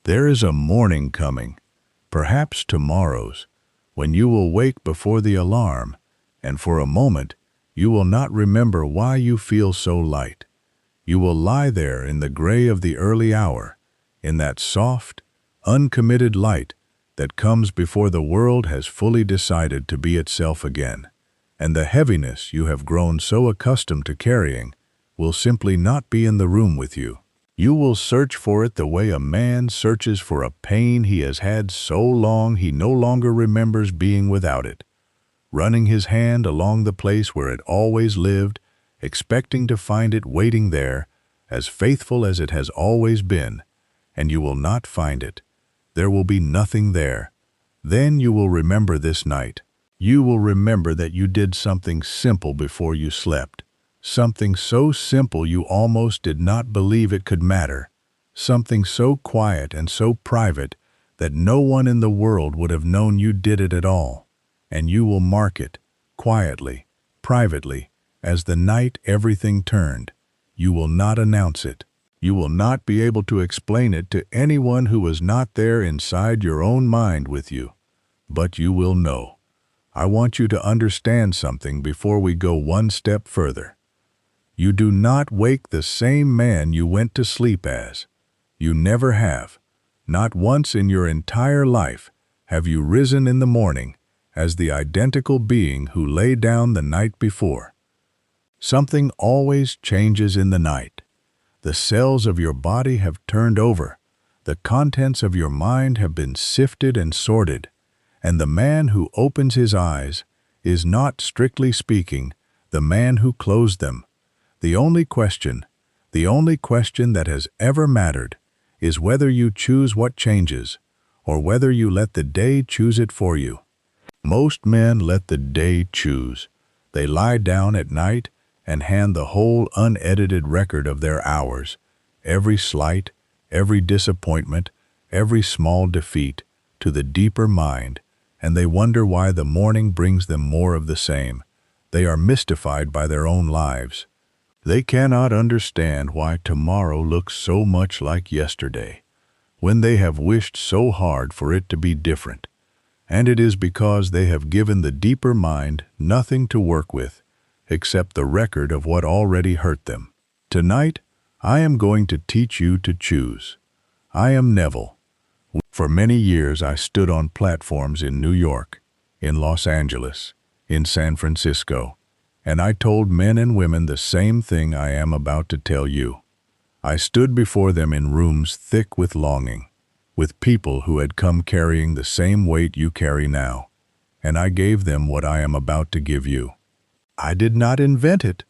There is a morning coming, perhaps tomorrow's, when you will wake before the alarm, and for a moment you will not remember why you feel so light. You will lie there in the gray of the early hour, in that soft, uncommitted light that comes before the world has fully decided to be itself again, and the heaviness you have grown so accustomed to carrying will simply not be in the room with you. You will search for it the way a man searches for a pain he has had so long he no longer remembers being without it, running his hand along the place where it always lived, expecting to find it waiting there, as faithful as it has always been, and you will not find it. There will be nothing there. Then you will remember this night. You will remember that you did something simple before you slept. Something so simple you almost did not believe it could matter. Something so quiet and so private that no one in the world would have known you did it at all. And you will mark it, quietly, privately, as the night everything turned. You will not announce it. You will not be able to explain it to anyone who was not there inside your own mind with you. But you will know. I want you to understand something before we go one step further. You do not wake the same man you went to sleep as. You never have. Not once in your entire life have you risen in the morning as the identical being who lay down the night before. Something always changes in the night. The cells of your body have turned over. The contents of your mind have been sifted and sorted. And the man who opens his eyes is not, strictly speaking, the man who closed them. The only question that has ever mattered, is whether you choose what changes, or whether you let the day choose it for you. Most men let the day choose. They lie down at night and hand the whole unedited record of their hours, every slight, every disappointment, every small defeat, to the deeper mind, and they wonder why the morning brings them more of the same. They are mystified by their own lives. They cannot understand why tomorrow looks so much like yesterday, when they have wished so hard for it to be different. And it is because they have given the deeper mind nothing to work with, except the record of what already hurt them. Tonight, I am going to teach you to choose. I am Neville. For many years I stood on platforms in New York, in Los Angeles, in San Francisco, and I told men and women the same thing I am about to tell you. I stood before them in rooms thick with longing, with people who had come carrying the same weight you carry now, and I gave them what I am about to give you. I did not invent it.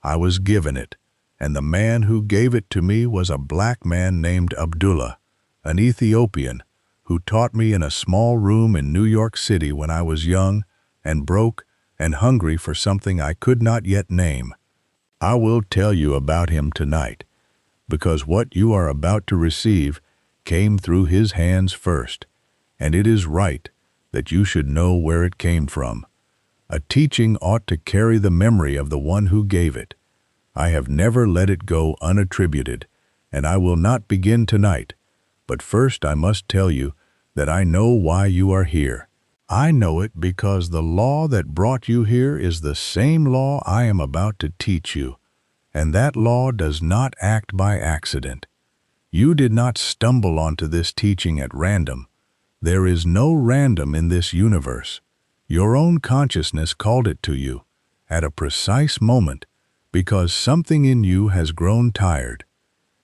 I was given it, and the man who gave it to me was a black man named Abdullah, an Ethiopian, who taught me in a small room in New York City when I was young and broke and hungry for something I could not yet name. I will tell you about him tonight, because what you are about to receive came through his hands first, and it is right that you should know where it came from. A teaching ought to carry the memory of the one who gave it. I have never let it go unattributed, and I will not begin tonight. But first I must tell you that I know why you are here. I know it because the law that brought you here is the same law I am about to teach you, and that law does not act by accident. You did not stumble onto this teaching at random. There is no random in this universe. Your own consciousness called it to you, at a precise moment, because something in you has grown tired.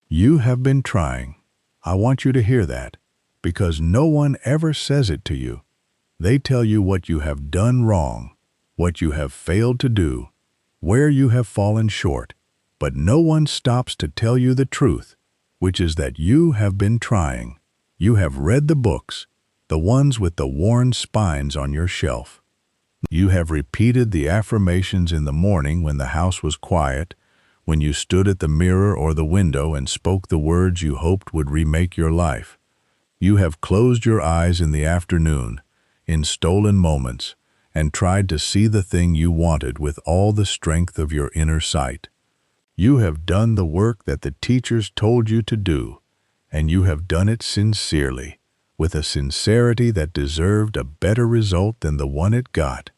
You have been trying. I want you to hear that, because no one ever says it to you. They tell you what you have done wrong, what you have failed to do, where you have fallen short, but no one stops to tell you the truth, which is that you have been trying. You have read the books, the ones with the worn spines on your shelf. You have repeated the affirmations in the morning when the house was quiet, when you stood at the mirror or the window and spoke the words you hoped would remake your life. You have closed your eyes in the afternoon, in stolen moments, and tried to see the thing you wanted with all the strength of your inner sight. You have done the work that the teachers told you to do, and you have done it sincerely, with a sincerity that deserved a better result than the one it got.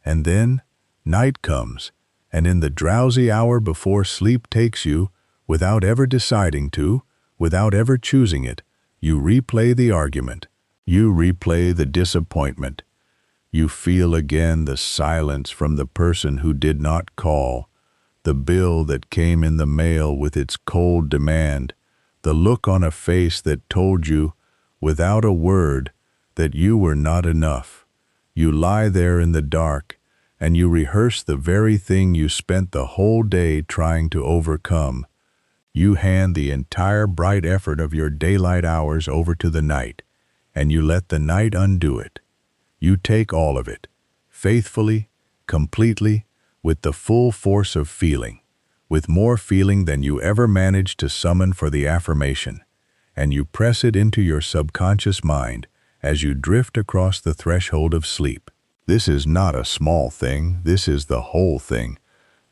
And then night comes, and in the drowsy hour before sleep takes you, without ever deciding to, without ever choosing it, you replay the argument. You replay the disappointment. You feel again the silence from the person who did not call, the bill that came in the mail with its cold demand, the look on a face that told you, without a word, that you were not enough. You lie there in the dark, and you rehearse the very thing you spent the whole day trying to overcome. You hand the entire bright effort of your daylight hours over to the night, and you let the night undo it. You take all of it, faithfully, completely, with the full force of feeling, with more feeling than you ever managed to summon for the affirmation, and you press it into your subconscious mind as you drift across the threshold of sleep. This is not a small thing, this is the whole thing.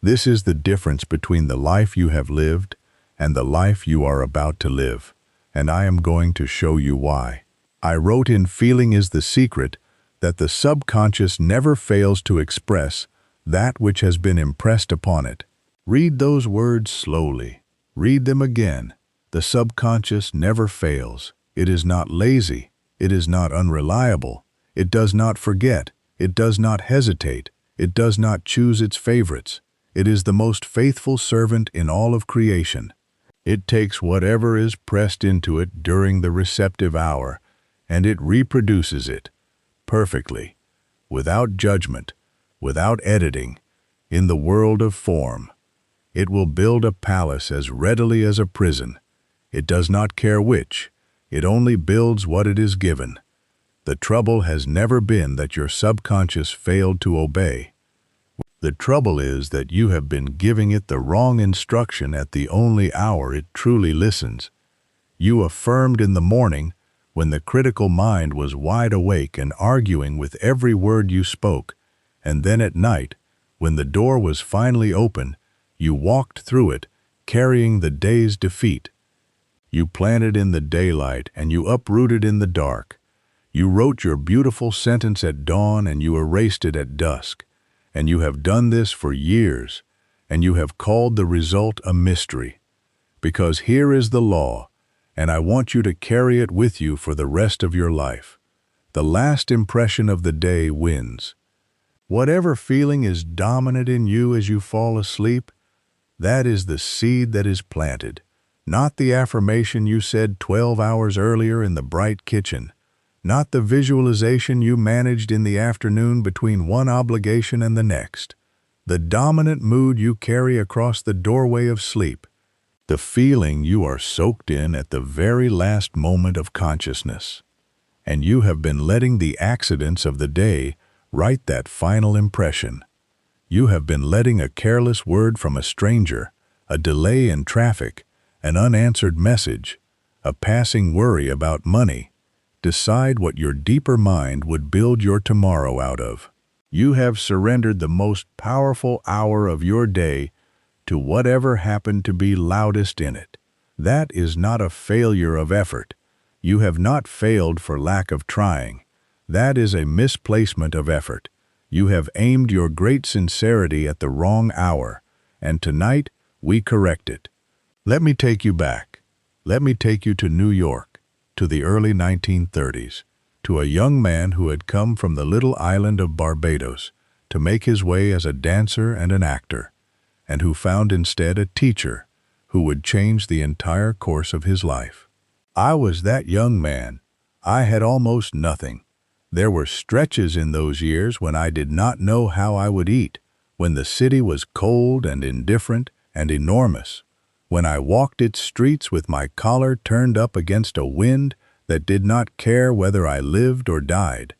This is the difference between the life you have lived and the life you are about to live, and I am going to show you why. I wrote in Feeling is the Secret that the subconscious never fails to express that which has been impressed upon it. Read those words slowly. Read them again. The subconscious never fails. It is not lazy. It is not unreliable. It does not forget. It does not hesitate. It does not choose its favorites. It is the most faithful servant in all of creation. It takes whatever is pressed into it during the receptive hour, and it reproduces it perfectly, without judgment, without editing, in the world of form. It will build a palace as readily as a prison. It does not care which. It only builds what it is given. The trouble has never been that your subconscious failed to obey. The trouble is that you have been giving it the wrong instruction at the only hour it truly listens. You affirmed in the morning, when the critical mind was wide awake and arguing with every word you spoke, and then at night, when the door was finally open, you walked through it, carrying the day's defeat. You planted in the daylight and you uprooted in the dark. You wrote your beautiful sentence at dawn and you erased it at dusk. And you have done this for years, and you have called the result a mystery. Because here is the law, and I want you to carry it with you for the rest of your life. The last impression of the day wins. Whatever feeling is dominant in you as you fall asleep, that is the seed that is planted, not the affirmation you said 12 hours earlier in the bright kitchen, not the visualization you managed in the afternoon between one obligation and the next, the dominant mood you carry across the doorway of sleep, the feeling you are soaked in at the very last moment of consciousness. And you have been letting the accidents of the day write that final impression. You have been letting a careless word from a stranger, a delay in traffic, an unanswered message, a passing worry about money, decide what your deeper mind would build your tomorrow out of. You have surrendered the most powerful hour of your day to whatever happened to be loudest in it. That is not a failure of effort. You have not failed for lack of trying. That is a misplacement of effort. You have aimed your great sincerity at the wrong hour, and tonight we correct it. Let me take you back. Let me take you to New York, to the early 1930s, to a young man who had come from the little island of Barbados to make his way as a dancer and an actor, and who found instead a teacher who would change the entire course of his life. I was that young man. I had almost nothing. There were stretches in those years when I did not know how I would eat, when the city was cold and indifferent and enormous, when I walked its streets with my collar turned up against a wind that did not care whether I lived or died.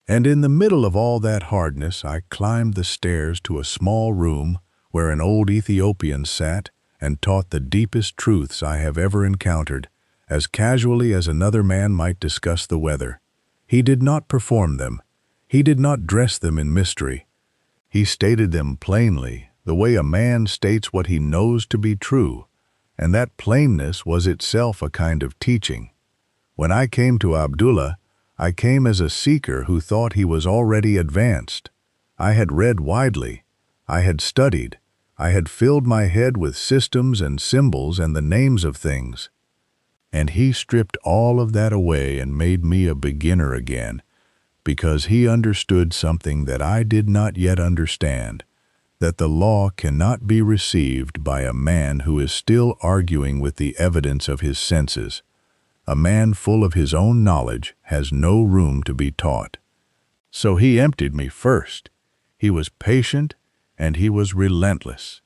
And in the middle of all that hardness, I climbed the stairs to a small room where an old Ethiopian sat and taught the deepest truths I have ever encountered, as casually as another man might discuss the weather. He did not perform them. He did not dress them in mystery. He stated them plainly, the way a man states what he knows to be true. and that plainness was itself a kind of teaching. When I came to Abdullah, I came as a seeker who thought he was already advanced. I had read widely, I had studied, I had filled my head with systems and symbols and the names of things. And he stripped all of that away and made me a beginner again, because he understood something that I did not yet understand, that the law cannot be received by a man who is still arguing with the evidence of his senses. A man full of his own knowledge has no room to be taught. So he emptied me first. He was patient and he was relentless,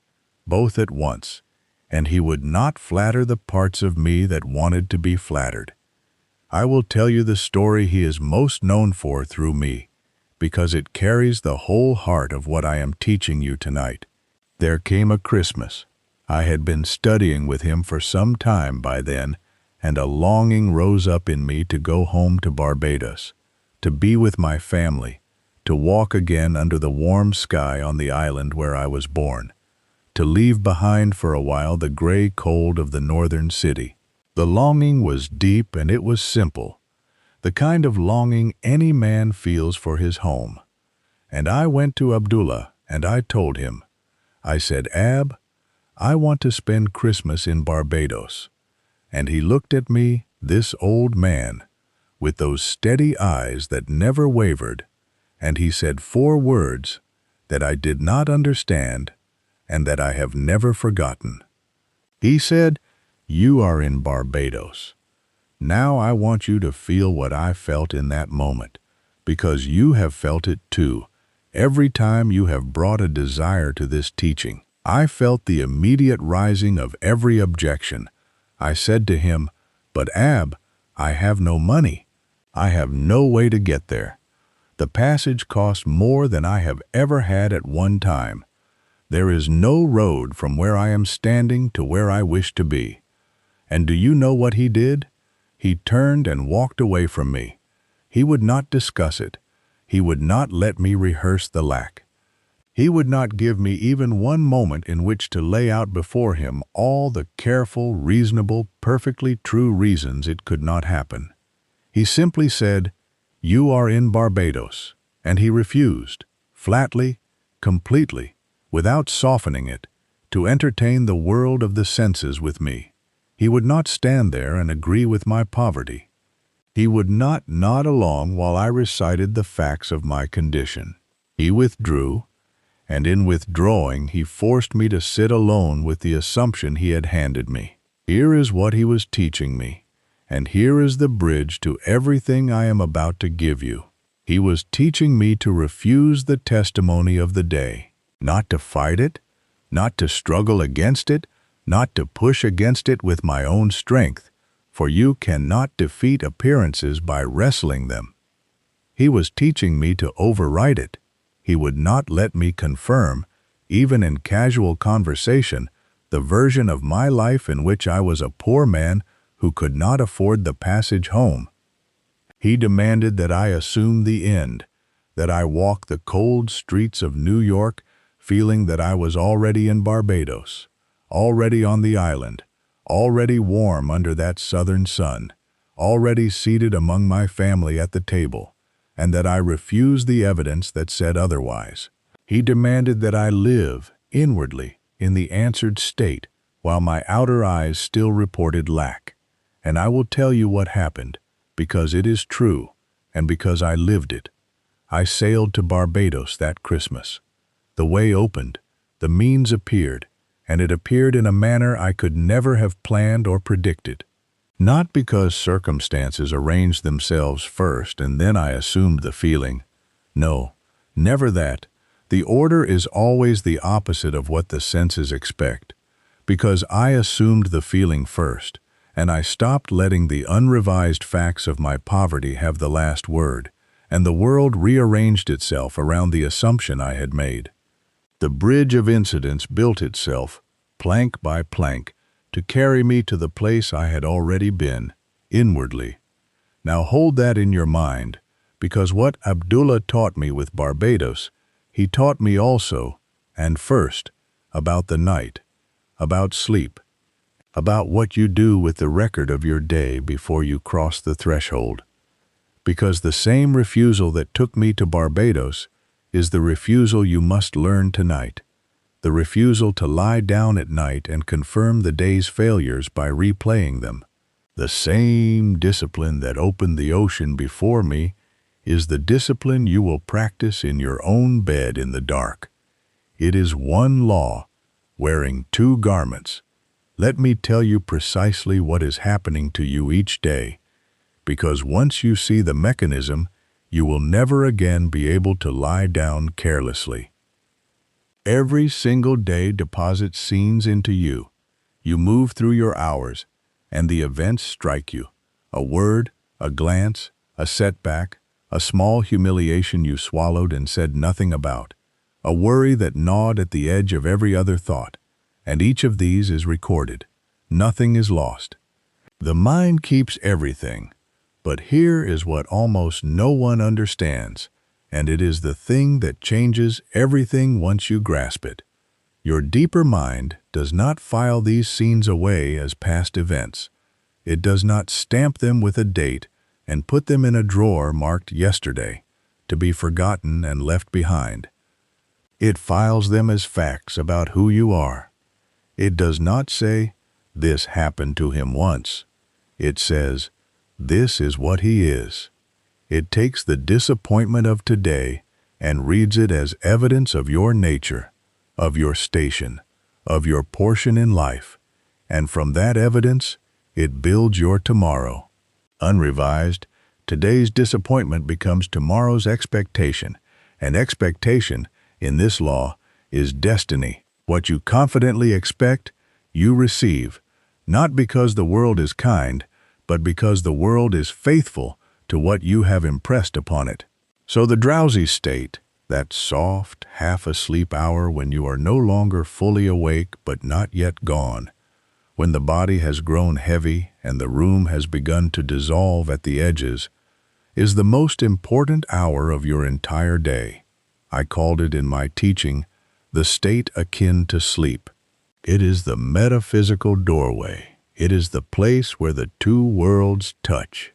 both at once, and he would not flatter the parts of me that wanted to be flattered. I will tell you the story he is most known for through me, because it carries the whole heart of what I am teaching you tonight. There came a Christmas. I had been studying with him for some time by then, and a longing rose up in me to go home to Barbados, to be with my family, to walk again under the warm sky on the island where I was born, to leave behind for a while the gray cold of the northern city. The longing was deep and it was simple, the kind of longing any man feels for his home. And I went to Abdullah and I told him, I said, Ab, I want to spend Christmas in Barbados. And he looked at me, this old man, with those steady eyes that never wavered, and he said 4 words that I did not understand and that I have never forgotten. He said, You are in Barbados. Now I want you to feel what I felt in that moment, because you have felt it too. Every time you have brought a desire to this teaching, I felt the immediate rising of every objection. I said to him, But Ab, I have no money. I have no way to get there. The passage costs more than I have ever had at one time. There is no road from where I am standing to where I wish to be. And do you know what he did? He turned and walked away from me. He would not discuss it. He would not let me rehearse the lack. He would not give me even one moment in which to lay out before him all the careful, reasonable, perfectly true reasons it could not happen. He simply said, You are in Barbados, and he refused, flatly, completely, without softening it, to entertain the world of the senses with me. He would not stand there and agree with my poverty. He would not nod along while I recited the facts of my condition. He withdrew, and in withdrawing he forced me to sit alone with the assumption he had handed me. Here is what he was teaching me, and here is the bridge to everything I am about to give you. He was teaching me to refuse the testimony of the day, not to fight it, not to struggle against it, not to push against it with my own strength, for you cannot defeat appearances by wrestling them. He was teaching me to override it. He would not let me confirm, even in casual conversation, the version of my life in which I was a poor man who could not afford the passage home. He demanded that I assume the end, that I walk the cold streets of New York feeling that I was already in Barbados, already on the island, already warm under that southern sun, already seated among my family at the table, and that I refused the evidence that said otherwise. He demanded that I live, inwardly, in the answered state, while my outer eyes still reported lack. And I will tell you what happened, because it is true, and because I lived it. I sailed to Barbados that Christmas. The way opened, the means appeared, and it appeared in a manner I could never have planned or predicted. Not because circumstances arranged themselves first and then I assumed the feeling. No, never that. The order is always the opposite of what the senses expect. Because I assumed the feeling first, and I stopped letting the unrevised facts of my poverty have the last word, and the world rearranged itself around the assumption I had made. The bridge of incidents built itself, plank by plank, to carry me to the place I had already been, inwardly. Now hold that in your mind, because what Abdullah taught me with Barbados, he taught me also, and first, about the night, about sleep. about what you do with the record of your day before you cross the threshold. Because the same refusal that took me to Barbados is the refusal you must learn tonight. The refusal to lie down at night and confirm the day's failures by replaying them. The same discipline that opened the ocean before me is the discipline you will practice in your own bed in the dark. It is one law, wearing two garments. Let me tell you precisely what is happening to you each day, because once you see the mechanism, you will never again be able to lie down carelessly. Every single day deposits scenes into you. You move through your hours, and the events strike you. A word, a glance, a setback, a small humiliation you swallowed and said nothing about, a worry that gnawed at the edge of every other thought, and each of these is recorded. Nothing is lost. The mind keeps everything, but here is what almost no one understands, and it is the thing that changes everything once you grasp it. Your deeper mind does not file these scenes away as past events. It does not stamp them with a date and put them in a drawer marked yesterday, to be forgotten and left behind. It files them as facts about who you are. It does not say, "This happened to him once." It says, "This is what he is." It takes the disappointment of today and reads it as evidence of your nature, of your station, of your portion in life, and from that evidence, it builds your tomorrow. Unrevised, today's disappointment becomes tomorrow's expectation, and expectation, in this law, is destiny. What you confidently expect, you receive, not because the world is kind, but because the world is faithful to what you have impressed upon it. So the drowsy state, that soft, half-asleep hour when you are no longer fully awake but not yet gone, when the body has grown heavy and the room has begun to dissolve at the edges, is the most important hour of your entire day. I called it in my teaching the state akin to sleep. It is the metaphysical doorway. It is the place where the two worlds touch.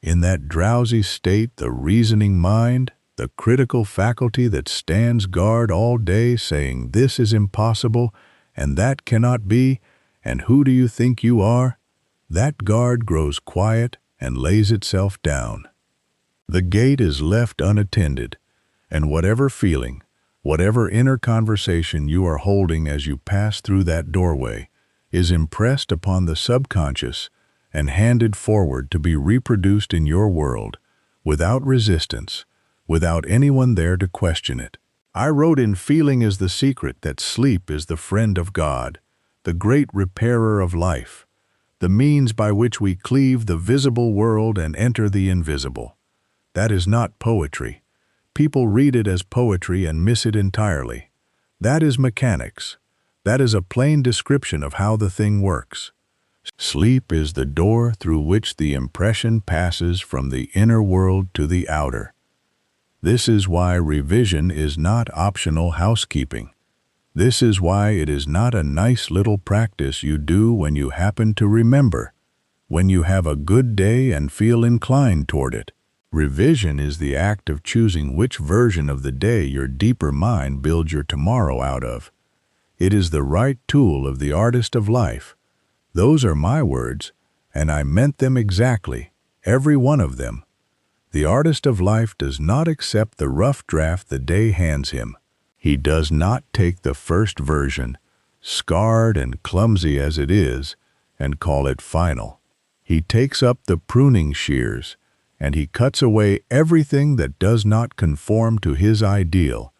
In that drowsy state, the reasoning mind, the critical faculty that stands guard all day saying this is impossible and that cannot be, and who do you think you are? That guard grows quiet and lays itself down. The gate is left unattended, and whatever feeling, whatever inner conversation you are holding as you pass through that doorway is impressed upon the subconscious and handed forward to be reproduced in your world, without resistance, without anyone there to question it. I wrote in Feeling is the Secret that sleep is the friend of God, the great repairer of life, the means by which we cleave the visible world and enter the invisible. That is not poetry. People read it as poetry and miss it entirely. That is mechanics. That is a plain description of how the thing works. Sleep is the door through which the impression passes from the inner world to the outer. This is why revision is not optional housekeeping. This is why it is not a nice little practice you do when you happen to remember, when you have a good day and feel inclined toward it. Revision is the act of choosing which version of the day your deeper mind builds your tomorrow out of. It is the right tool of the artist of life. Those are my words, and I meant them exactly, every one of them. The artist of life does not accept the rough draft the day hands him. He does not take the first version, scarred and clumsy as it is, and call it final. He takes up the pruning shears, and he cuts away everything that does not conform to his ideal,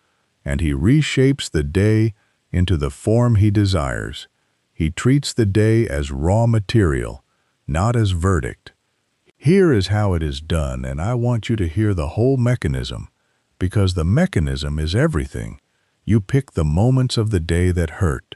and he reshapes the day into the form he desires. He treats the day as raw material, not as verdict. Here is how it is done, and I want you to hear the whole mechanism, because the mechanism is everything. You pick the moments of the day that hurt.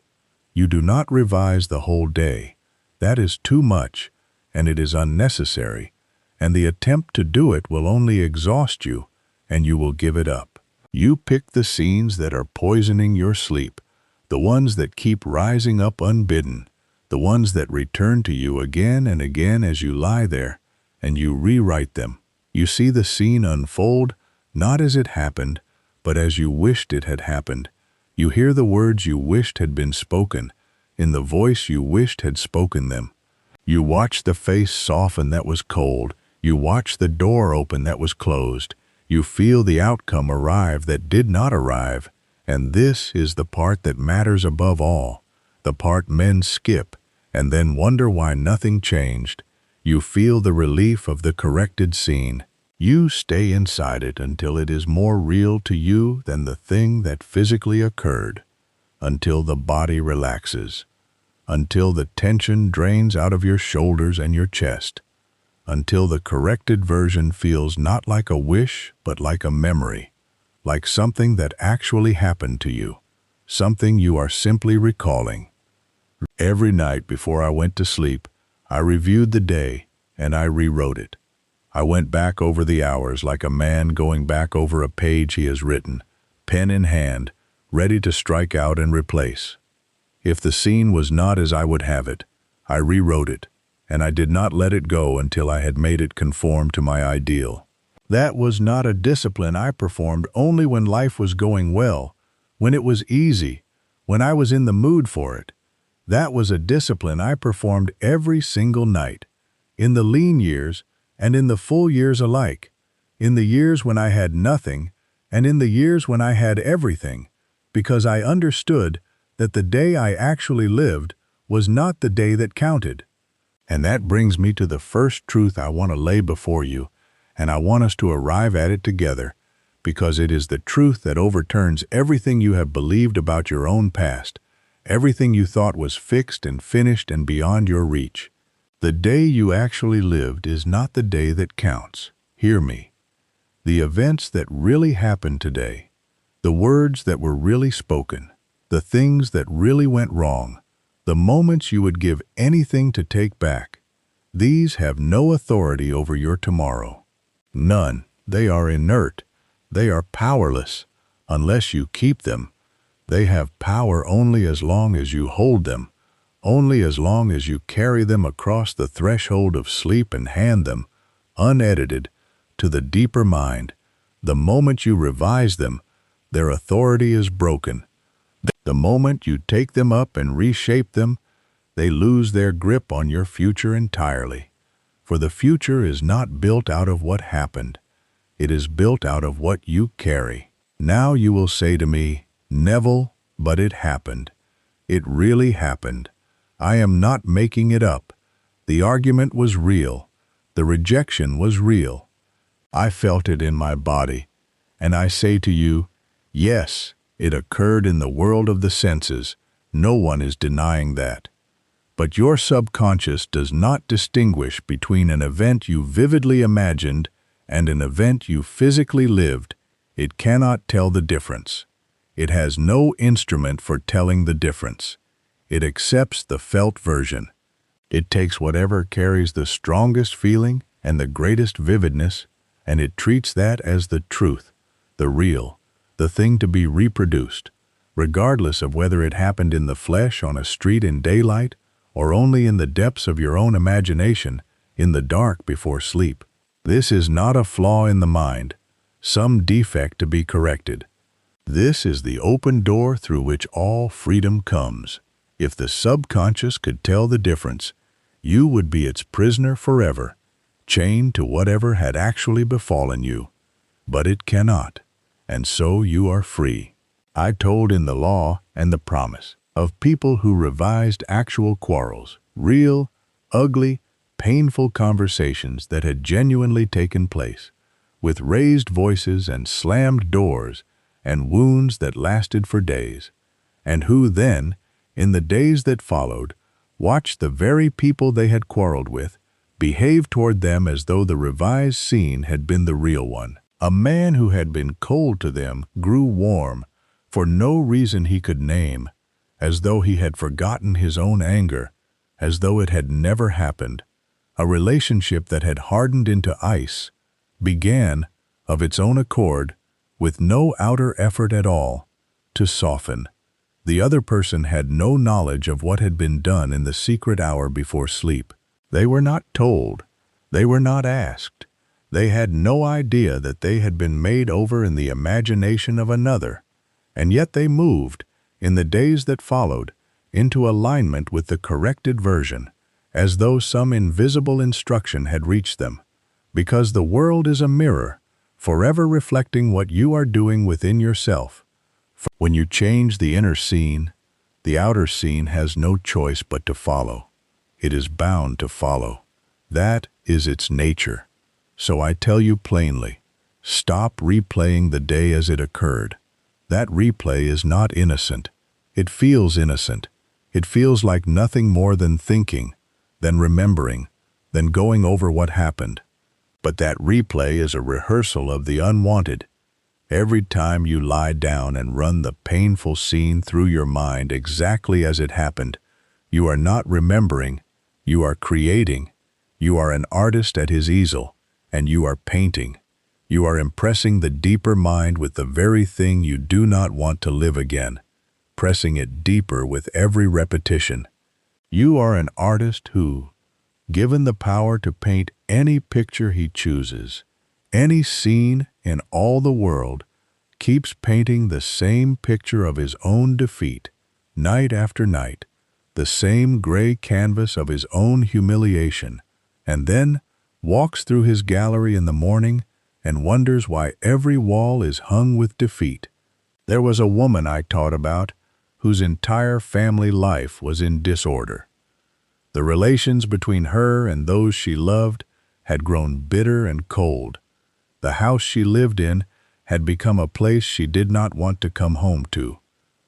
You do not revise the whole day. That is too much, and it is unnecessary, and the attempt to do it will only exhaust you, and you will give it up. You pick the scenes that are poisoning your sleep, the ones that keep rising up unbidden, the ones that return to you again and again as you lie there, and you rewrite them. You see the scene unfold, not as it happened, but as you wished it had happened. You hear the words you wished had been spoken, in the voice you wished had spoken them. You watch the face soften that was cold. You watch the door open that was closed. You feel the outcome arrive that did not arrive. And this is the part that matters above all, the part men skip and then wonder why nothing changed. You feel the relief of the corrected scene. You stay inside it until it is more real to you than the thing that physically occurred, until the body relaxes, until the tension drains out of your shoulders and your chest, until the corrected version feels not like a wish but like a memory, like something that actually happened to you, something you are simply recalling. Every night before I went to sleep, I reviewed the day and I rewrote it. I went back over the hours like a man going back over a page he has written, pen in hand, ready to strike out and replace. If the scene was not as I would have it, I rewrote it, and I did not let it go until I had made it conform to my ideal. That was not a discipline I performed only when life was going well, when it was easy, when I was in the mood for it. That was a discipline I performed every single night, in the lean years and in the full years alike, in the years when I had nothing and in the years when I had everything, because I understood that the day I actually lived was not the day that counted. And that brings me to the first truth I want to lay before you, and I want us to arrive at it together, because it is the truth that overturns everything you have believed about your own past, everything you thought was fixed and finished and beyond your reach. The day you actually lived is not the day that counts. Hear me. The events that really happened today, the words that were really spoken, the things that really went wrong, the moments you would give anything to take back, these have no authority over your tomorrow. None. They are inert. They are powerless unless you keep them. They have power only as long as you hold them, only as long as you carry them across the threshold of sleep and hand them, unedited, to the deeper mind. The moment you revise them, their authority is broken. The moment you take them up and reshape them, they lose their grip on your future entirely. For the future is not built out of what happened. It is built out of what you carry. Now you will say to me, Neville, but it happened. It really happened. I am not making it up. The argument was real. The rejection was real. I felt it in my body. And I say to you, yes, it occurred in the world of the senses. No one is denying that. But your subconscious does not distinguish between an event you vividly imagined and an event you physically lived. It cannot tell the difference. It has no instrument for telling the difference. It accepts the felt version. It takes whatever carries the strongest feeling and the greatest vividness, and it treats that as the truth, the real, the thing to be reproduced, regardless of whether it happened in the flesh on a street in daylight or only in the depths of your own imagination, in the dark before sleep. This is not a flaw in the mind, some defect to be corrected. This is the open door through which all freedom comes. If the subconscious could tell the difference, you would be its prisoner forever, chained to whatever had actually befallen you. But it cannot, and so you are free. I told in the law and the promise of people who revised actual quarrels, real, ugly, painful conversations that had genuinely taken place, with raised voices and slammed doors and wounds that lasted for days, and who then, in the days that followed, watched the very people they had quarreled with behave toward them as though the revised scene had been the real one. A man who had been cold to them grew warm, for no reason he could name, as though he had forgotten his own anger, as though it had never happened. A relationship that had hardened into ice began, of its own accord, with no outer effort at all, to soften. The other person had no knowledge of what had been done in the secret hour before sleep. They were not told. They were not asked. They had no idea that they had been made over in the imagination of another, and yet they moved, in the days that followed, into alignment with the corrected version, as though some invisible instruction had reached them, because the world is a mirror, forever reflecting what you are doing within yourself. When you change the inner scene, the outer scene has no choice but to follow. It is bound to follow. That is its nature. So I tell you plainly, stop replaying the day as it occurred. That replay is not innocent. It feels innocent. It feels like nothing more than thinking, than remembering, than going over what happened. But that replay is a rehearsal of the unwanted. Every time you lie down and run the painful scene through your mind exactly as it happened, you are not remembering, you are creating. You are an artist at his easel, and you are painting. You are impressing the deeper mind with the very thing you do not want to live again, pressing it deeper with every repetition. You are an artist who, given the power to paint any picture he chooses, any scene in all the world, keeps painting the same picture of his own defeat, night after night, the same gray canvas of his own humiliation, and then walks through his gallery in the morning and wonders why every wall is hung with defeat. There was a woman I taught about whose entire family life was in disorder. The relations between her and those she loved had grown bitter and cold. The house she lived in had become a place she did not want to come home to,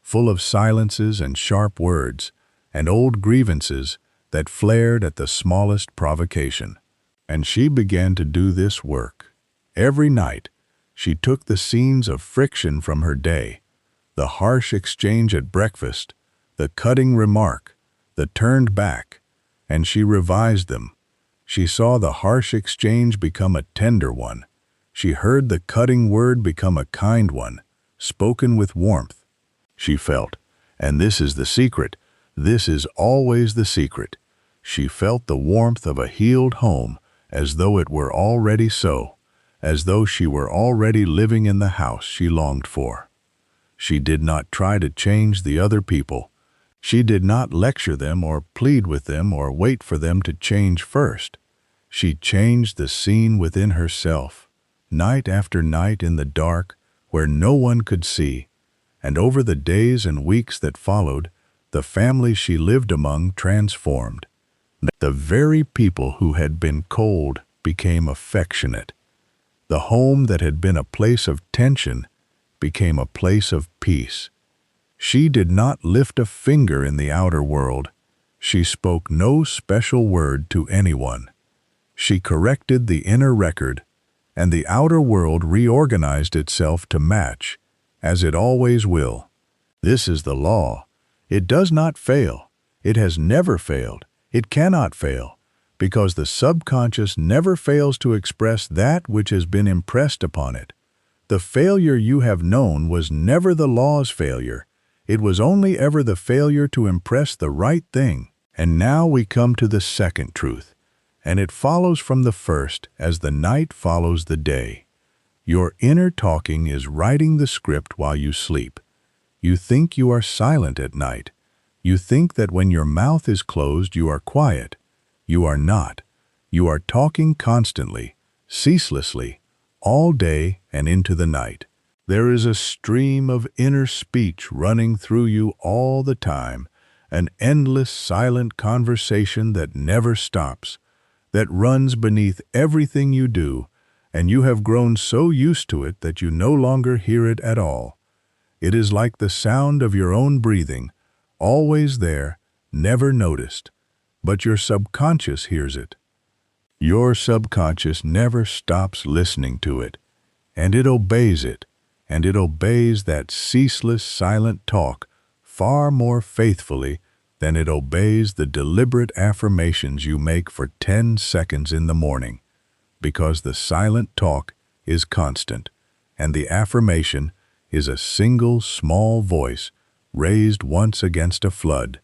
full of silences and sharp words, and old grievances that flared at the smallest provocation. And she began to do this work. Every night, she took the scenes of friction from her day, the harsh exchange at breakfast, the cutting remark, the turned back, and she revised them. She saw the harsh exchange become a tender one. She heard the cutting word become a kind one, spoken with warmth. She felt, and this is the secret, this is always the secret, she felt the warmth of a healed home as though it were already so, as though she were already living in the house she longed for. She did not try to change the other people. She did not lecture them or plead with them or wait for them to change first. She changed the scene within herself, night after night in the dark, where no one could see, and over the days and weeks that followed, the family she lived among transformed. The very people who had been cold became affectionate. The home that had been a place of tension became a place of peace. She did not lift a finger in the outer world. She spoke no special word to anyone. She corrected the inner record, and the outer world reorganized itself to match, as it always will. This is the law. It does not fail. It has never failed. It cannot fail, because the subconscious never fails to express that which has been impressed upon it. The failure you have known was never the law's failure. It was only ever the failure to impress the right thing. And now we come to the second truth, and it follows from the first as the night follows the day. Your inner talking is writing the script while you sleep. You think you are silent at night. You think that when your mouth is closed you are quiet. You are not. You are talking constantly, ceaselessly, all day and into the night. There is a stream of inner speech running through you all the time, an endless silent conversation that never stops, that runs beneath everything you do, and you have grown so used to it that you no longer hear it at all. It is like the sound of your own breathing, always there, never noticed, but your subconscious hears it. Your subconscious never stops listening to it, and it obeys it, and it obeys that ceaseless silent talk far more faithfully than it obeys the deliberate affirmations you make for 10 seconds in the morning, because the silent talk is constant, and the affirmation is a single small voice raised once against a flood.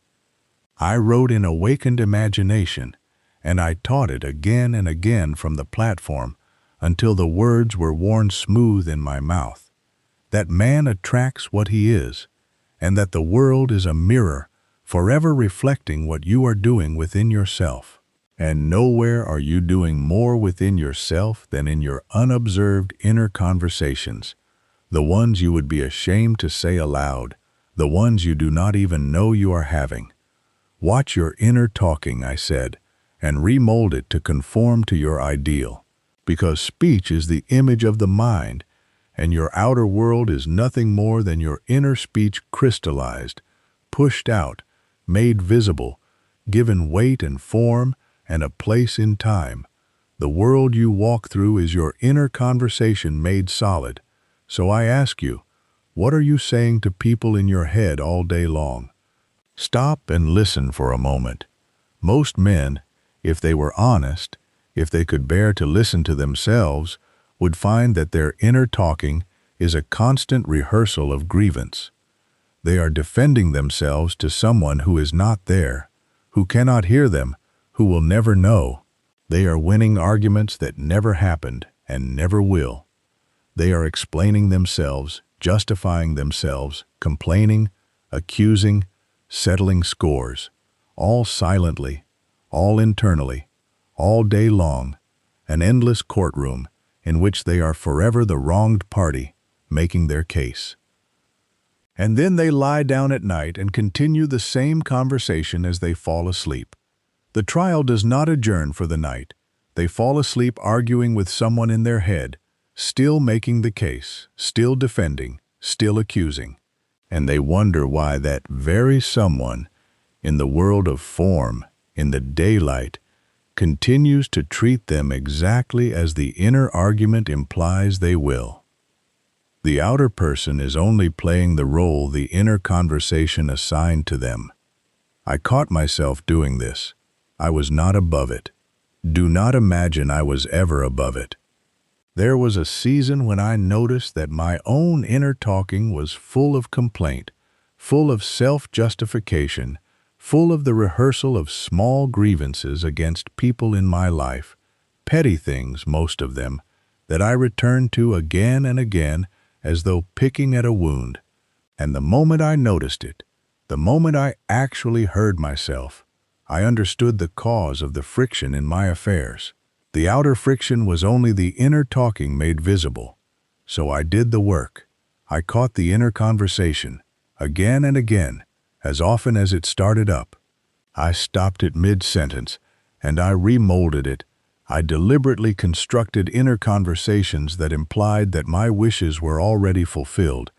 I wrote in awakened imagination, and I taught it again and again from the platform until the words were worn smooth in my mouth, that man attracts what he is, and that the world is a mirror forever reflecting what you are doing within yourself. And nowhere are you doing more within yourself than in your unobserved inner conversations, the ones you would be ashamed to say aloud, the ones you do not even know you are having. Watch your inner talking, I said, and remold it to conform to your ideal, because speech is the image of the mind, and your outer world is nothing more than your inner speech crystallized, pushed out, made visible, given weight and form and a place in time. The world you walk through is your inner conversation made solid. So I ask you, what are you saying to people in your head all day long? Stop and listen for a moment. Most men, if they were honest, if they could bear to listen to themselves, would find that their inner talking is a constant rehearsal of grievance. They are defending themselves to someone who is not there, who cannot hear them, who will never know. They are winning arguments that never happened and never will. They are explaining themselves, justifying themselves, complaining, accusing, settling scores, all silently, all internally, all day long, an endless courtroom in which they are forever the wronged party, making their case. And then they lie down at night and continue the same conversation as they fall asleep. The trial does not adjourn for the night. They fall asleep arguing with someone in their head, still making the case, still defending, still accusing. And they wonder why that very someone, in the world of form, in the daylight, continues to treat them exactly as the inner argument implies they will. The outer person is only playing the role the inner conversation assigned to them. I caught myself doing this. I was not above it. Do not imagine I was ever above it. There was a season when I noticed that my own inner talking was full of complaint, full of self-justification, full of the rehearsal of small grievances against people in my life, petty things, most of them, that I returned to again and again as though picking at a wound. And the moment I noticed it, the moment I actually heard myself, I understood the cause of the friction in my affairs. The outer friction was only the inner talking made visible. So I did the work. I caught the inner conversation, again and again, as often as it started up. I stopped it mid-sentence, and I remolded it. I deliberately constructed inner conversations that implied that my wishes were already fulfilled,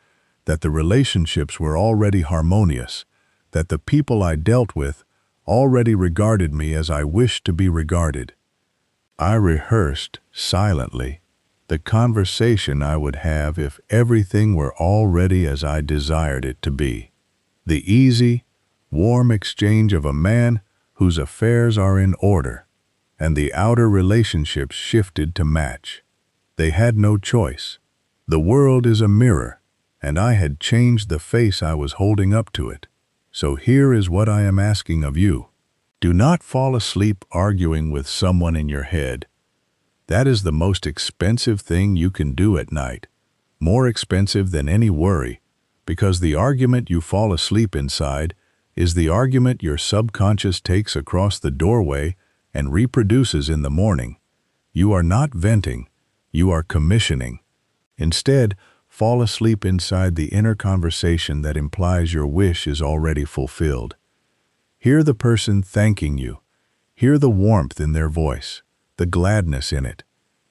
that the relationships were already harmonious, that the people I dealt with already regarded me as I wished to be regarded. I rehearsed, silently, the conversation I would have if everything were already as I desired it to be. The easy, warm exchange of a man whose affairs are in order, and the outer relationships shifted to match. They had no choice. The world is a mirror, and I had changed the face I was holding up to it. So here is what I am asking of you. Do not fall asleep arguing with someone in your head. That is the most expensive thing you can do at night, more expensive than any worry, because the argument you fall asleep inside is the argument your subconscious takes across the doorway and reproduces in the morning. You are not venting, you are commissioning. Instead, fall asleep inside the inner conversation that implies your wish is already fulfilled. Hear the person thanking you. Hear the warmth in their voice, the gladness in it.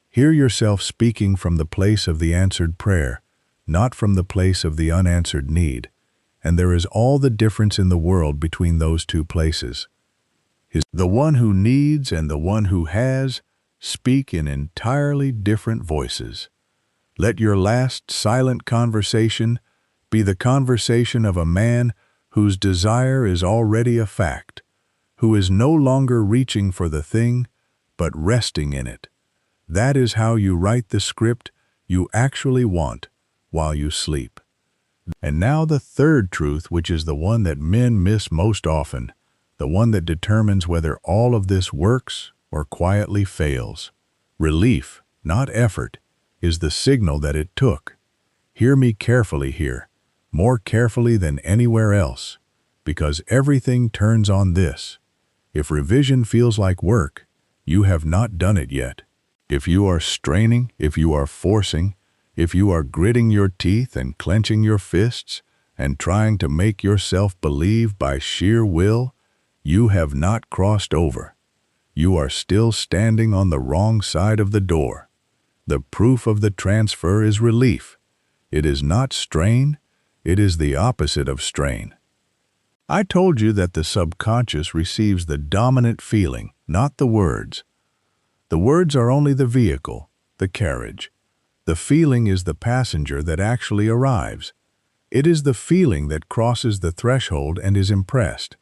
Hear yourself speaking from the place of the answered prayer, not from the place of the unanswered need. And there is all the difference in the world between those two places. The one who needs and the one who has speak in entirely different voices. Let your last silent conversation be the conversation of a man whose desire is already a fact, who is no longer reaching for the thing, but resting in it. That is how you write the script you actually want while you sleep. And now the third truth, which is the one that men miss most often, the one that determines whether all of this works or quietly fails. Relief, not effort, is the signal that it took. Hear me carefully here, more carefully than anywhere else, because everything turns on this. If revision feels like work, you have not done it yet. If you are straining, if you are forcing, if you are gritting your teeth and clenching your fists and trying to make yourself believe by sheer will, you have not crossed over. You are still standing on the wrong side of the door. The proof of the transfer is relief. It is not strain, it is the opposite of strain. I told you that the subconscious receives the dominant feeling, not the words. The words are only the vehicle, the carriage. The feeling is the passenger that actually arrives. It is the feeling that crosses the threshold and is impressed.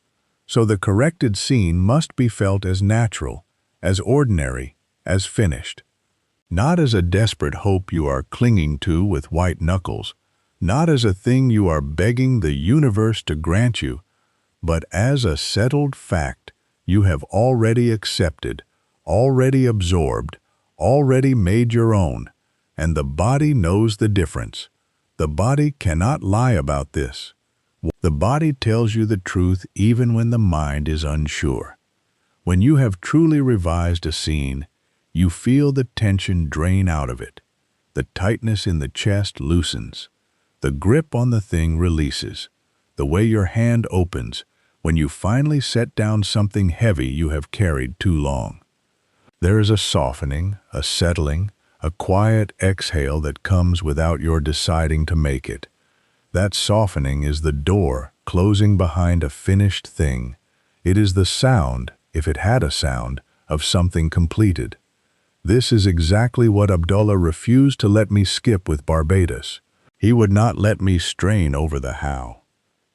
So the corrected scene must be felt as natural, as ordinary, as finished. Not as a desperate hope you are clinging to with white knuckles, not as a thing you are begging the universe to grant you, but as a settled fact you have already accepted, already absorbed, already made your own, and the body knows the difference. The body cannot lie about this. The body tells you the truth even when the mind is unsure. When you have truly revised a scene, you feel the tension drain out of it. The tightness in the chest loosens. The grip on the thing releases. The way your hand opens when you finally set down something heavy you have carried too long. There is a softening, a settling, a quiet exhale that comes without your deciding to make it. That softening is the door closing behind a finished thing. It is the sound, if it had a sound, of something completed. This is exactly what Abdullah refused to let me skip with Barbados. He would not let me strain over the how.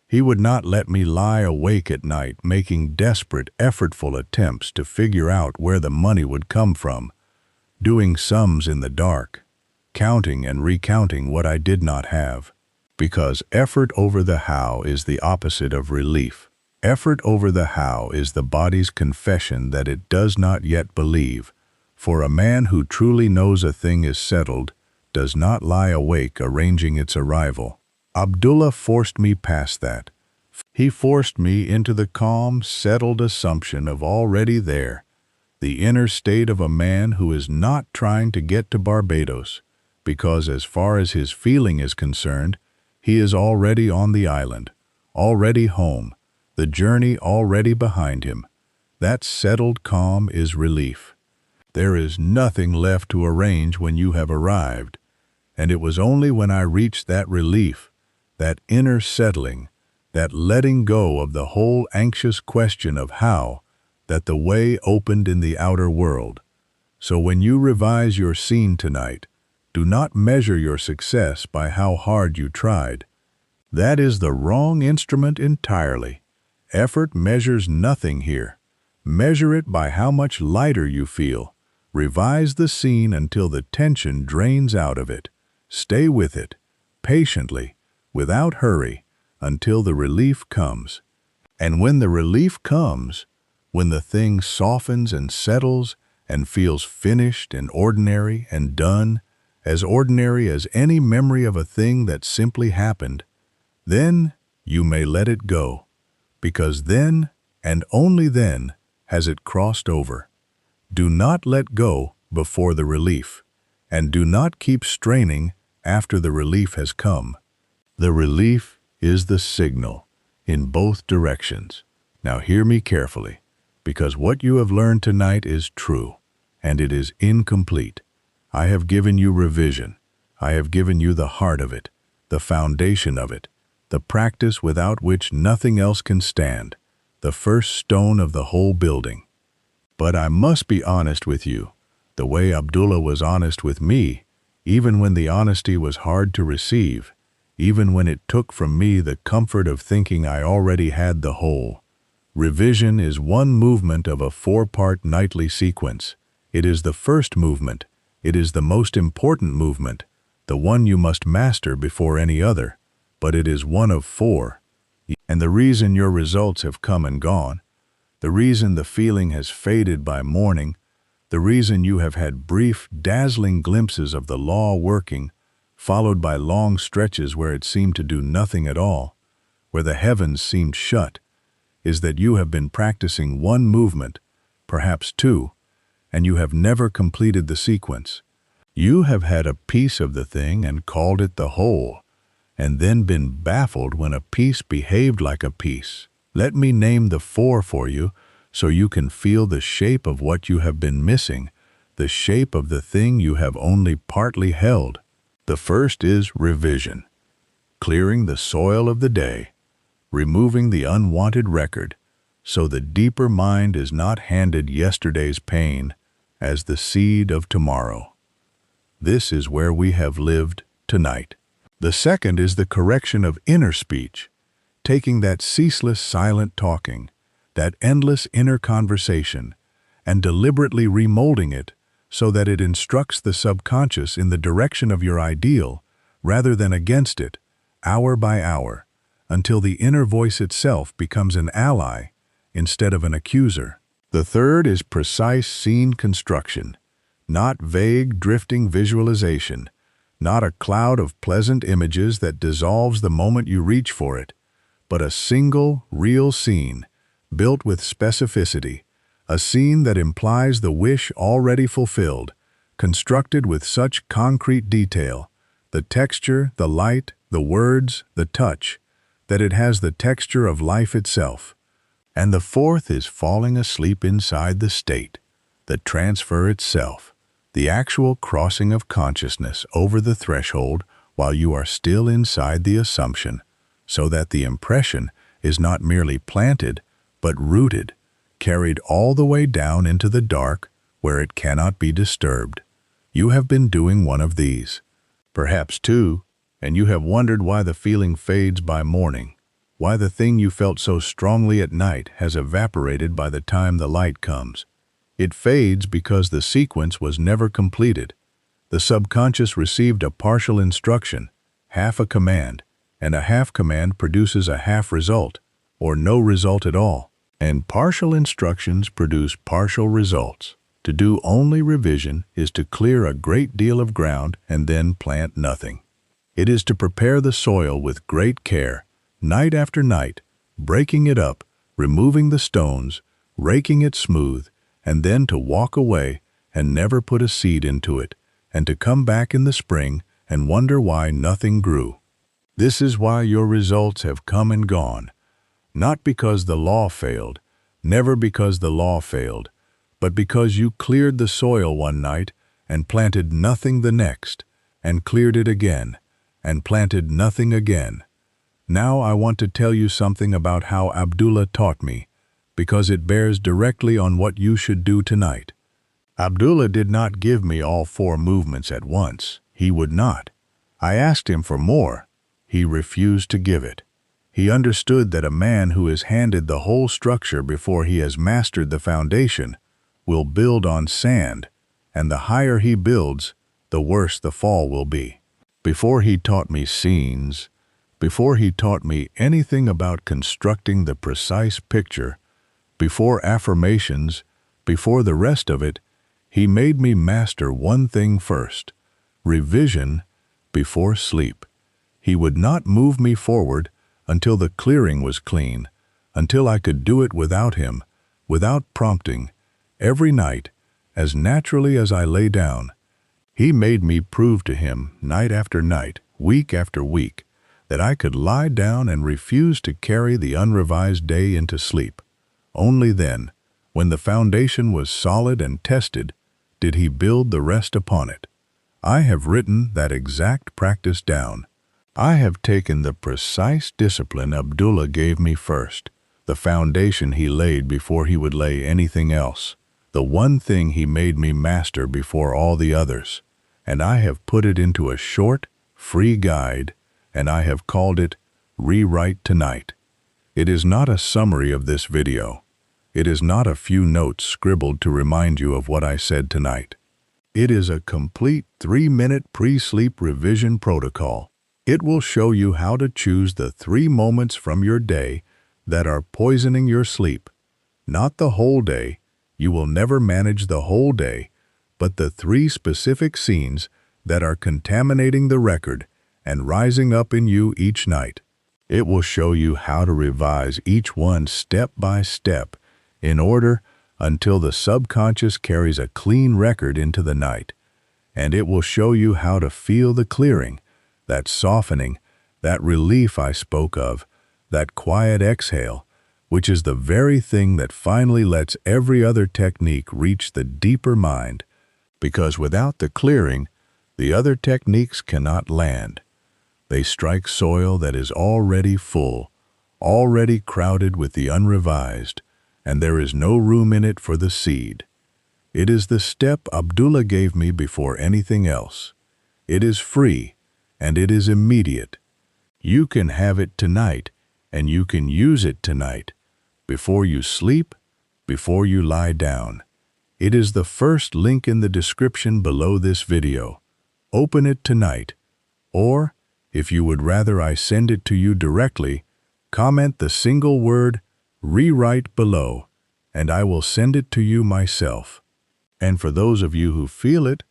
He would not let me lie awake at night making desperate, effortful attempts to figure out where the money would come from, doing sums in the dark, counting and recounting what I did not have. Because effort over the how is the opposite of relief. Effort over the how is the body's confession that it does not yet believe. For a man who truly knows a thing is settled does not lie awake arranging its arrival. Abdullah forced me past that. He forced me into the calm, settled assumption of already there, the inner state of a man who is not trying to get to Barbados, because as far as his feeling is concerned, he is already on the island, already home, the journey already behind him. That settled calm is relief. There is nothing left to arrange when you have arrived, and it was only when I reached that relief, that inner settling, that letting go of the whole anxious question of how, that the way opened in the outer world. So when you revise your scene tonight, do not measure your success by how hard you tried. That is the wrong instrument entirely. Effort measures nothing here. Measure it by how much lighter you feel. Revise the scene until the tension drains out of it. Stay with it, patiently, without hurry, until the relief comes. And when the relief comes, when the thing softens and settles and feels finished and ordinary and done, as ordinary as any memory of a thing that simply happened, then you may let it go, because then, and only then, has it crossed over. Do not let go before the relief, and do not keep straining after the relief has come. The relief is the signal in both directions. Now hear me carefully, because what you have learned tonight is true, and it is incomplete. I have given you revision. I have given you the heart of it, the foundation of it, the practice without which nothing else can stand, the first stone of the whole building. But I must be honest with you, the way Abdullah was honest with me, even when the honesty was hard to receive, even when it took from me the comfort of thinking I already had the whole. Revision is one movement of a four-part nightly sequence. It is the first movement. It is the most important movement, the one you must master before any other. but it is one of 4. And the reason your results have come and gone, the reason the feeling has faded by morning, the reason you have had brief, dazzling glimpses of the law working, followed by long stretches where it seemed to do nothing at all, where the heavens seemed shut, is that you have been practicing one movement, perhaps 2, and you have never completed the sequence. You have had a piece of the thing and called it the whole, and then been baffled when a piece behaved like a piece. Let me name the 4 for you so you can feel the shape of what you have been missing, the shape of the thing you have only partly held. The first is revision, clearing the soil of the day, removing the unwanted record, so the deeper mind is not handed yesterday's pain as the seed of tomorrow. This is where we have lived tonight. The second is the correction of inner speech, taking that ceaseless silent talking, that endless inner conversation, and deliberately remolding it so that it instructs the subconscious in the direction of your ideal rather than against it, hour by hour, until the inner voice itself becomes an ally instead of an accuser. The third is precise scene construction, not vague, drifting visualization, not a cloud of pleasant images that dissolves the moment you reach for it, but a single, real scene, built with specificity, a scene that implies the wish already fulfilled, constructed with such concrete detail, the texture, the light, the words, the touch, that it has the texture of life itself. And the fourth is falling asleep inside the state, the transfer itself, the actual crossing of consciousness over the threshold while you are still inside the assumption, so that the impression is not merely planted, but rooted, carried all the way down into the dark where it cannot be disturbed. You have been doing one of these, perhaps 2, and you have wondered why the feeling fades by morning, why the thing you felt so strongly at night has evaporated by the time the light comes. It fades because the sequence was never completed. The subconscious received a partial instruction, half a command, and a half command produces a half result, or no result at all. And partial instructions produce partial results. To do only revision is to clear a great deal of ground and then plant nothing. It is to prepare the soil with great care, night after night, breaking it up, removing the stones, raking it smooth, and then to walk away and never put a seed into it, and to come back in the spring and wonder why nothing grew. This is why your results have come and gone, not because the law failed, never because the law failed, but because you cleared the soil one night and planted nothing the next, and cleared it again, and planted nothing again. Now I want to tell you something about how Abdullah taught me, because it bears directly on what you should do tonight. Abdullah did not give me all 4 movements at once. He would not. I asked him for more. He refused to give it. He understood that a man who is handed the whole structure before he has mastered the foundation will build on sand, and the higher he builds, the worse the fall will be. Before he taught me scenes, before he taught me anything about constructing the precise picture, before affirmations, before the rest of it, he made me master one thing first, revision before sleep. He would not move me forward until the clearing was clean, until I could do it without him, without prompting, every night, as naturally as I lay down. He made me prove to him, night after night, week after week, that I could lie down and refuse to carry the unrevised day into sleep. Only then, when the foundation was solid and tested, did he build the rest upon it. I have written that exact practice down. I have taken the precise discipline Abdullah gave me first, the foundation he laid before he would lay anything else, the one thing he made me master before all the others, and I have put it into a short, free guide, and I have called it Rewrite Tonight. It is not a summary of this video. It is not a few notes scribbled to remind you of what I said tonight. It is a complete 3-minute pre-sleep revision protocol. It will show you how to choose the 3 moments from your day that are poisoning your sleep. Not the whole day, you will never manage the whole day, but the 3 specific scenes that are contaminating the record and rising up in you each night. It will show you how to revise each one step by step in order until the subconscious carries a clean record into the night. And it will show you how to feel the clearing, that softening, that relief I spoke of, that quiet exhale, which is the very thing that finally lets every other technique reach the deeper mind. Because without the clearing, the other techniques cannot land. They strike soil that is already full, already crowded with the unrevised, and there is no room in it for the seed. It is the step Abdullah gave me before anything else. It is free, and it is immediate. You can have it tonight, and you can use it tonight, before you sleep, before you lie down. It is the first link in the description below this video. Open it tonight, or, if you would rather I send it to you directly, comment the single word "rewrite" below, and I will send it to you myself. And for those of you who feel it,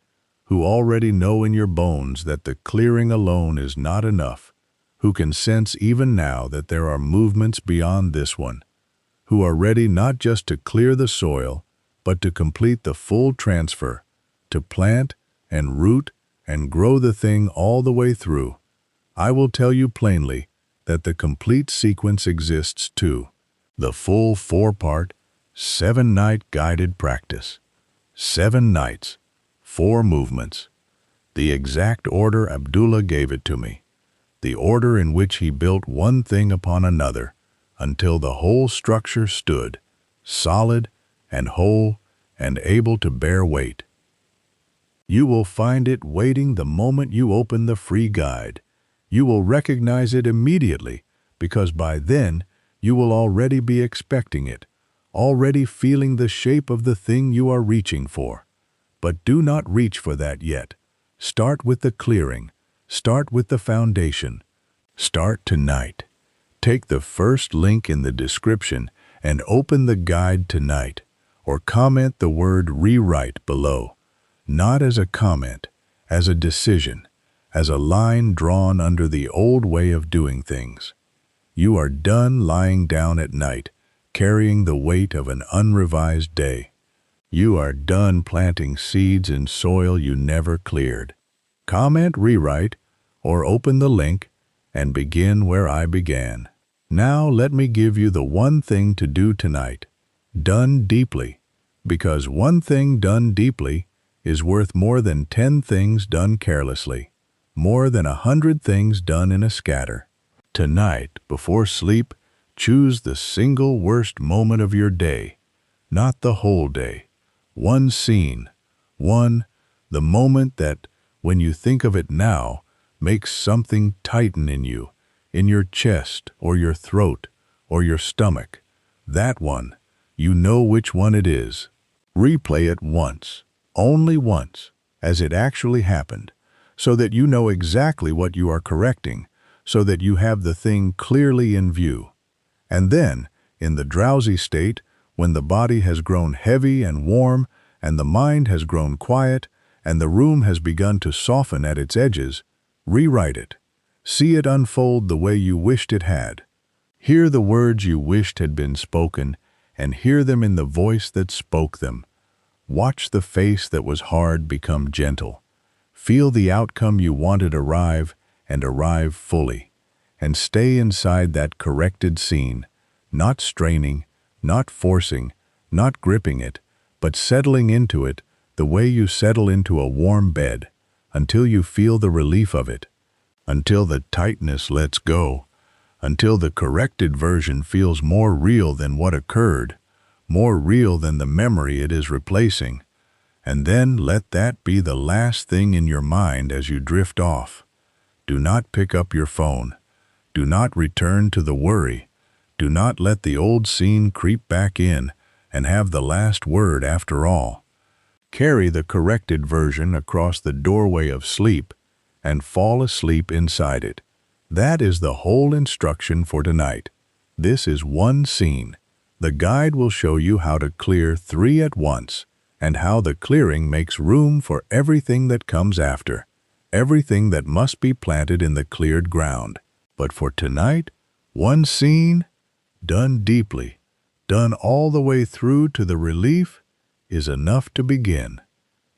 who already know in your bones that the clearing alone is not enough, who can sense even now that there are movements beyond this one, who are ready not just to clear the soil, but to complete the full transfer, to plant and root and grow the thing all the way through, I will tell you plainly that the complete sequence exists too. The full 4-part, 7-night guided practice. 7 nights, 4 movements. The exact order Abdullah gave it to me. The order in which he built one thing upon another until the whole structure stood, solid and whole and able to bear weight. You will find it waiting the moment you open the free guide. You will recognize it immediately because by then you will already be expecting it, already feeling the shape of the thing you are reaching for. But do not reach for that yet. Start with the clearing. Start with the foundation. Start tonight. Take the first link in the description and open the guide tonight, or comment the word "rewrite" below. Not as a comment, as a decision, as a line drawn under the old way of doing things. You are done lying down at night, carrying the weight of an unrevised day. You are done planting seeds in soil you never cleared. Comment "rewrite" or open the link and begin where I began. Now let me give you the one thing to do tonight, done deeply, because one thing done deeply is worth more than 10 things done carelessly, more than 100 things done in a scatter. Tonight, before sleep, choose the single worst moment of your day, not the whole day. One scene, the moment that, when you think of it now, makes something tighten in you, in your chest or your throat or your stomach. That one, you know which one it is. Replay it once, only once, as it actually happened, so that you know exactly what you are correcting, so that you have the thing clearly in view. And then, in the drowsy state, when the body has grown heavy and warm, and the mind has grown quiet, and the room has begun to soften at its edges, rewrite it. See it unfold the way you wished it had. Hear the words you wished had been spoken, and hear them in the voice that spoke them. Watch the face that was hard become gentle. Feel the outcome you wanted arrive, and arrive fully. And stay inside that corrected scene, not straining, not forcing, not gripping it, but settling into it the way you settle into a warm bed, until you feel the relief of it, until the tightness lets go, until the corrected version feels more real than what occurred, more real than the memory it is replacing. And then let that be the last thing in your mind as you drift off. Do not pick up your phone. Do not return to the worry. Do not let the old scene creep back in and have the last word after all. Carry the corrected version across the doorway of sleep and fall asleep inside it. That is the whole instruction for tonight. This is one scene. The guide will show you how to clear 3 at once, and how the clearing makes room for everything that comes after, everything that must be planted in the cleared ground. But for tonight, one scene, done deeply, done all the way through to the relief, is enough to begin.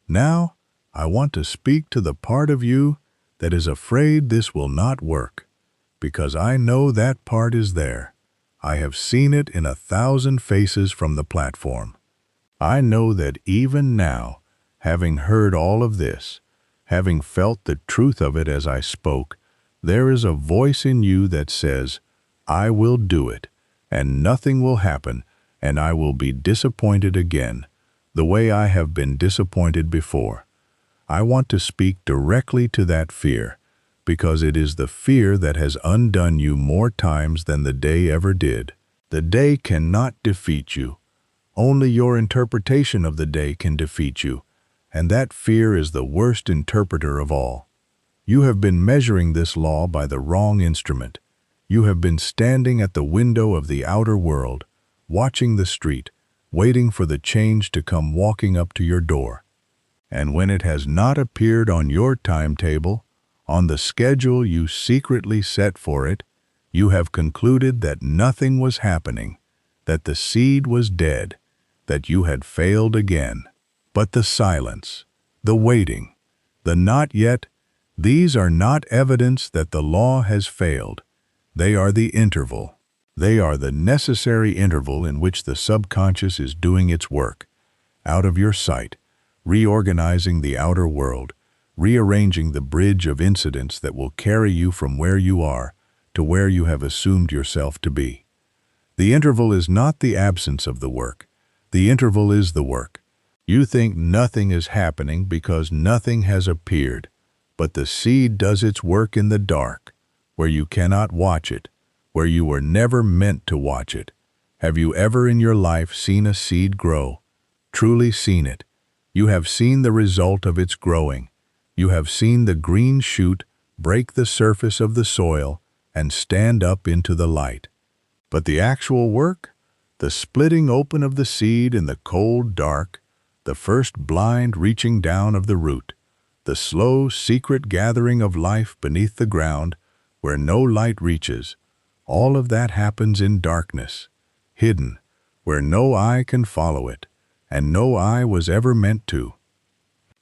Now, I want to speak to the part of you that is afraid this will not work, because I know that part is there. I have seen it in 1,000 faces from the platform. I know that even now, having heard all of this, having felt the truth of it as I spoke, there is a voice in you that says, I will do it, and nothing will happen, and I will be disappointed again, the way I have been disappointed before. I want to speak directly to that fear, because it is the fear that has undone you more times than the day ever did. The day cannot defeat you. Only your interpretation of the day can defeat you, and that fear is the worst interpreter of all. You have been measuring this law by the wrong instrument. You have been standing at the window of the outer world, watching the street, waiting for the change to come walking up to your door. And when it has not appeared on your timetable, on the schedule you secretly set for it, you have concluded that nothing was happening, that the seed was dead, that you had failed again. But the silence, the waiting, the not yet, these are not evidence that the law has failed. They are the interval. They are the necessary interval in which the subconscious is doing its work, out of your sight, reorganizing the outer world, rearranging the bridge of incidents that will carry you from where you are to where you have assumed yourself to be. The interval is not the absence of the work. The interval is the work. You think nothing is happening because nothing has appeared, but the seed does its work in the dark, where you cannot watch it, where you were never meant to watch it. Have you ever in your life seen a seed grow? Truly seen it. You have seen the result of its growing. You have seen the green shoot break the surface of the soil and stand up into the light. But the actual work, the splitting open of the seed in the cold dark, the first blind reaching down of the root, the slow, secret gathering of life beneath the ground where no light reaches, all of that happens in darkness, hidden, where no eye can follow it, and no eye was ever meant to.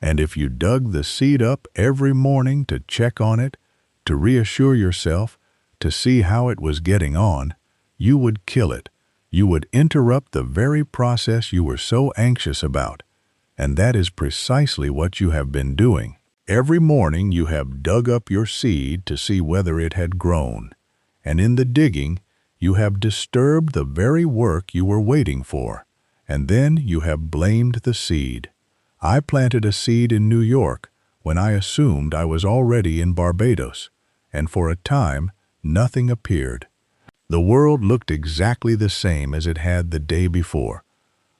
And if you dug the seed up every morning to check on it, to reassure yourself, to see how it was getting on, you would kill it. You would interrupt the very process you were so anxious about. And that is precisely what you have been doing. Every morning you have dug up your seed to see whether it had grown. And in the digging, you have disturbed the very work you were waiting for. And then you have blamed the seed. I planted a seed in New York when I assumed I was already in Barbados, and for a time, nothing appeared. The world looked exactly the same as it had the day before.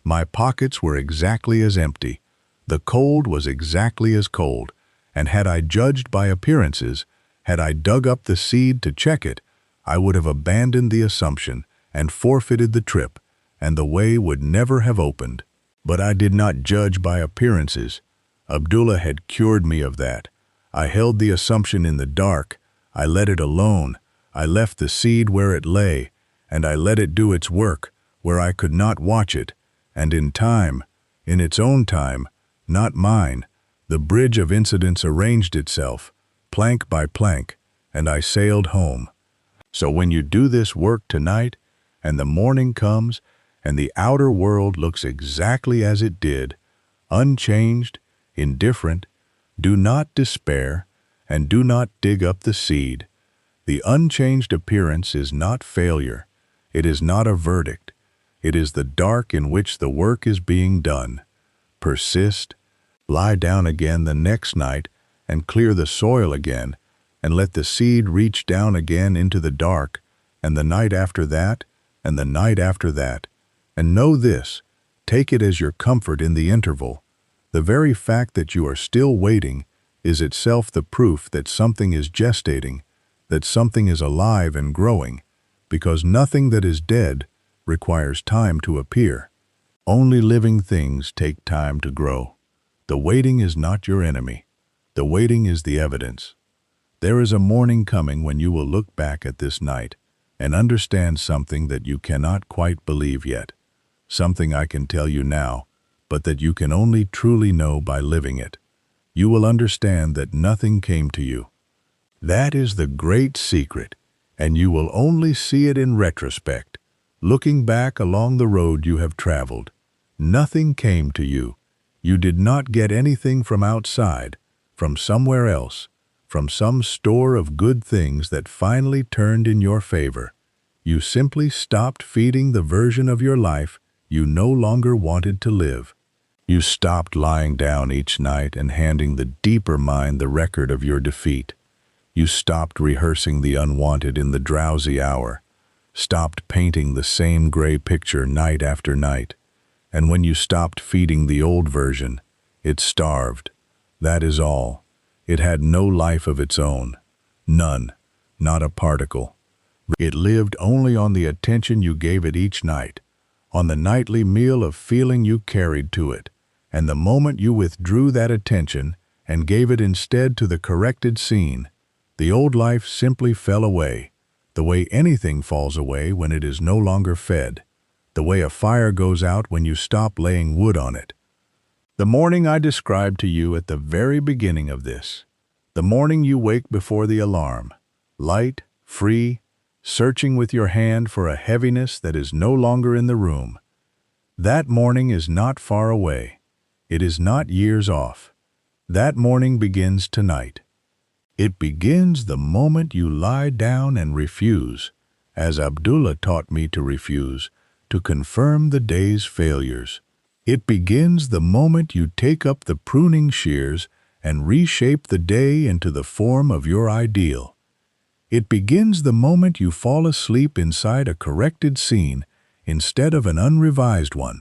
My pockets were exactly as empty. The cold was exactly as cold, and had I judged by appearances, had I dug up the seed to check it, I would have abandoned the assumption and forfeited the trip, and the way would never have opened. But I did not judge by appearances. Abdullah had cured me of that. I held the assumption in the dark. I let it alone. I left the seed where it lay, and I let it do its work, where I could not watch it, and in time, in its own time, not mine, the bridge of incidents arranged itself, plank by plank, and I sailed home. So when you do this work tonight, and the morning comes, and the outer world looks exactly as it did, unchanged, indifferent, do not despair, and do not dig up the seed. The unchanged appearance is not failure. It is not a verdict. It is the dark in which the work is being done. Persist, lie down again the next night, and clear the soil again, and let the seed reach down again into the dark, and the night after that, and the night after that. And know this, take it as your comfort in the interval. The very fact that you are still waiting is itself the proof that something is gestating, that something is alive and growing, because nothing that is dead requires time to appear. Only living things take time to grow. The waiting is not your enemy. The waiting is the evidence. There is a morning coming when you will look back at this night and understand something that you cannot quite believe yet, something I can tell you now, but that you can only truly know by living it. You will understand that nothing came to you. That is the great secret, and you will only see it in retrospect, looking back along the road you have traveled. Nothing came to you. You did not get anything from outside, from somewhere else, from some store of good things that finally turned in your favor. You simply stopped feeding the version of your life you no longer wanted to live. You stopped lying down each night and handing the deeper mind the record of your defeat. You stopped rehearsing the unwanted in the drowsy hour, stopped painting the same gray picture night after night. And when you stopped feeding the old version, it starved. That is all. It had no life of its own. None. Not a particle. It lived only on the attention you gave it each night, on the nightly meal of feeling you carried to it. And the moment you withdrew that attention and gave it instead to the corrected scene, the old life simply fell away, the way anything falls away when it is no longer fed, the way a fire goes out when you stop laying wood on it. The morning I described to you at the very beginning of this, the morning you wake before the alarm, light, free, searching with your hand for a heaviness that is no longer in the room. That morning is not far away. It is not years off. That morning begins tonight. It begins the moment you lie down and refuse, as Abdullah taught me to refuse, to confirm the day's failures. It begins the moment you take up the pruning shears and reshape the day into the form of your ideal. It begins the moment you fall asleep inside a corrected scene instead of an unrevised one.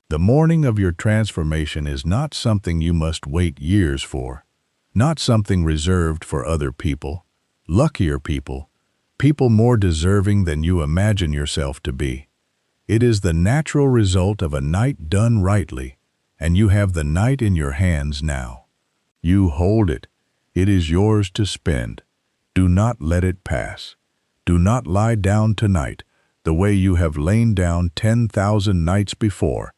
The morning of your transformation is not something you must wait years for, not something reserved for other people, luckier people, people more deserving than you imagine yourself to be. It is the natural result of a night done rightly, and you have the night in your hands now. You hold it. It is yours to spend. Do not let it pass. Do not lie down tonight the way you have lain down 10,000 nights before,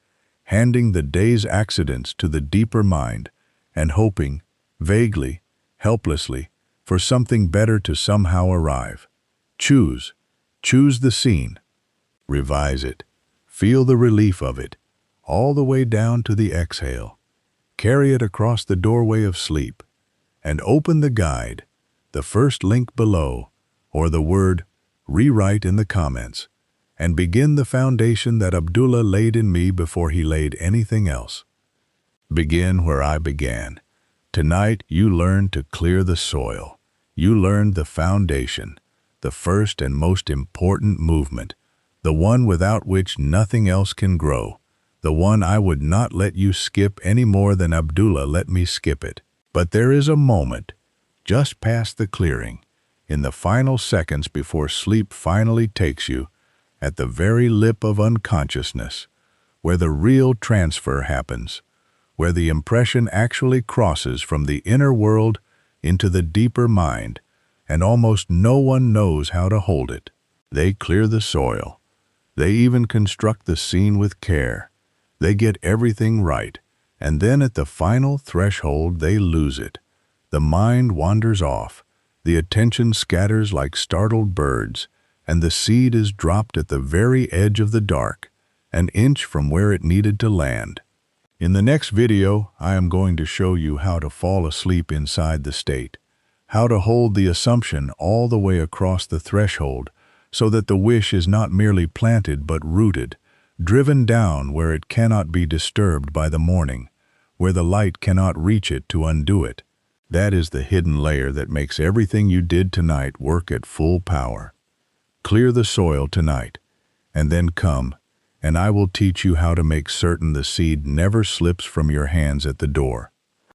handing the day's accidents to the deeper mind and hoping, vaguely, helplessly, for something better to somehow arrive. Choose the scene. Revise it. Feel the relief of it, all the way down to the exhale. Carry it across the doorway of sleep, and open the guide, the first link below, or the word rewrite in the comments, and begin the foundation that Abdullah laid in me before he laid anything else. Begin where I began. Tonight you learned to clear the soil. You learned the foundation, the first and most important movement, the one without which nothing else can grow, the one I would not let you skip any more than Abdullah let me skip it. But there is a moment, just past the clearing, in the final seconds before sleep finally takes you, at the very lip of unconsciousness, where the real transfer happens, where the impression actually crosses from the inner world into the deeper mind, and almost no one knows how to hold it. They clear the soil. They even construct the scene with care. They get everything right, and then at the final threshold they lose it. The mind wanders off, the attention scatters like startled birds, and the seed is dropped at the very edge of the dark, an inch from where it needed to land. In the next video, I am going to show you how to fall asleep inside the state, how to hold the assumption all the way across the threshold so that the wish is not merely planted but rooted, driven down where it cannot be disturbed by the morning, where the light cannot reach it to undo it. That is the hidden layer that makes everything you did tonight work at full power. Clear the soil tonight, and then come, and I will teach you how to make certain the seed never slips from your hands at the door.